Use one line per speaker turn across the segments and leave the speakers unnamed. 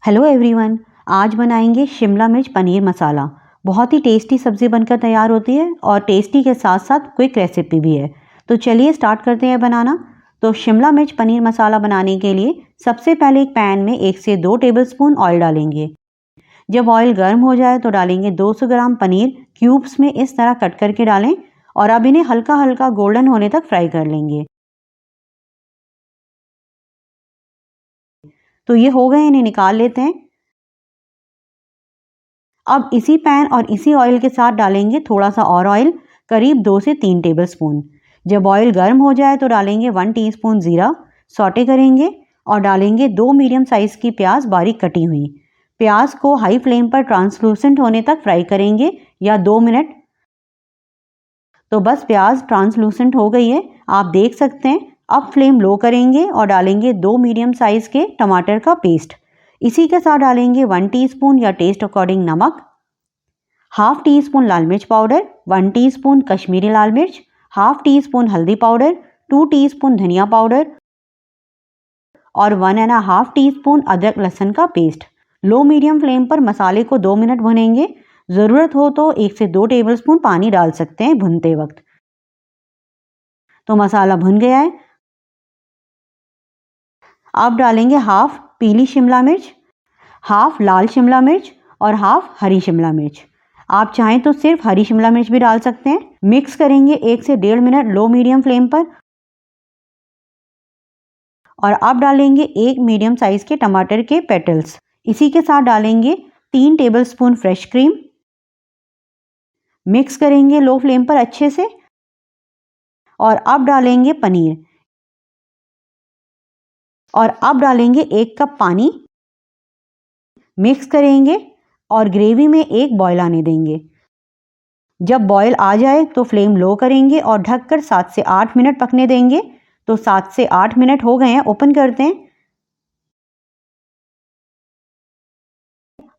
Hello everyone, आज बनाएंगे शिमला मिर्च पनीर मसाला। बहुत ही टेस्टी सब्ज़ी बनकर तैयार होती है और टेस्टी के साथ साथ क्विक रेसिपी भी है। तो चलिए स्टार्ट करते हैं बनाना। तो शिमला मिर्च पनीर मसाला बनाने के लिए सबसे पहले एक पैन में 1 से 2 टेबलस्पून ऑयल डालेंगे। जब ऑयल गर्म हो जाए तो डालेंगे 200 ग्राम पनीर क्यूब्स में इस तरह कट करके डालें और अब इन्हें हल्का हल्का गोल्डन होने तक फ्राई कर लेंगे। तो ये हो गए, इन्हें निकाल लेते हैं। अब इसी पैन और इसी ऑयल के साथ डालेंगे थोड़ा सा और ऑयल, करीब 2 से 3 टेबलस्पून। जब ऑयल गर्म हो जाए तो डालेंगे 1 टीस्पून जीरा, सौटे करेंगे और डालेंगे 2 मीडियम साइज की प्याज बारीक कटी हुई। प्याज को हाई फ्लेम पर ट्रांसलूसेंट होने तक फ्राई करेंगे या 2 मिनट। तो बस प्याज ट्रांसलूसेंट हो गई है, आप देख सकते हैं। अब फ्लेम लो करेंगे और डालेंगे 2 मीडियम साइज के टमाटर का पेस्ट। इसी के साथ डालेंगे 1 टीस्पून या टेस्ट अकॉर्डिंग नमक, हाफ टी स्पून लाल मिर्च पाउडर, 1 टीस्पून कश्मीरी लाल मिर्च, हाफ टी स्पून हल्दी पाउडर, 2 टीस्पून धनिया पाउडर और 1.5 टीस्पून अदरक लहसुन का पेस्ट। लो मीडियम फ्लेम पर मसाले को 2 मिनट भुनेंगे। ज़रूरत हो तो 1 से 2 टेबलस्पून पानी डाल सकते हैं भुनते वक्त। तो मसाला भुन गया है। अब डालेंगे हाफ पीली शिमला मिर्च, हाफ लाल शिमला मिर्च और हाफ हरी शिमला मिर्च। आप चाहें तो सिर्फ हरी शिमला मिर्च भी डाल सकते हैं। मिक्स करेंगे 1 से 1.5 मिनट लो मीडियम फ्लेम पर। और अब डालेंगे 1 मीडियम साइज के टमाटर के पेटल्स। इसी के साथ डालेंगे 3 टेबलस्पून फ्रेश क्रीम। मिक्स करेंगे लो फ्लेम पर अच्छे से। और अब डालेंगे पनीर और अब डालेंगे 1 कप पानी। मिक्स करेंगे और ग्रेवी में एक बॉयल आने देंगे। जब बॉयल आ जाए तो फ्लेम लो करेंगे और ढककर 7 से 8 मिनट पकने देंगे। तो 7 से 8 मिनट हो गए हैं, ओपन करते हैं।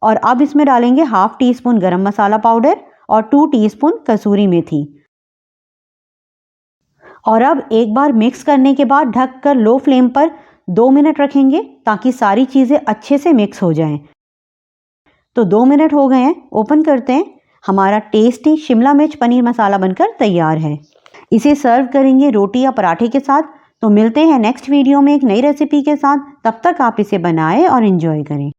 और अब इसमें डालेंगे हाफ टी स्पून गरम मसाला पाउडर और 2 टीस्पून कसूरी मेथी। और अब एक बार मिक्स करने के बाद ढककर लो फ्लेम पर 2 मिनट रखेंगे ताकि सारी चीज़ें अच्छे से मिक्स हो जाएं। तो 2 मिनट हो गए हैं, ओपन करते हैं। हमारा टेस्टी शिमला मिर्च पनीर मसाला बनकर तैयार है। इसे सर्व करेंगे रोटी या पराठे के साथ। तो मिलते हैं नेक्स्ट वीडियो में एक नई रेसिपी के साथ। तब तक आप इसे बनाएं और एंजॉय करें।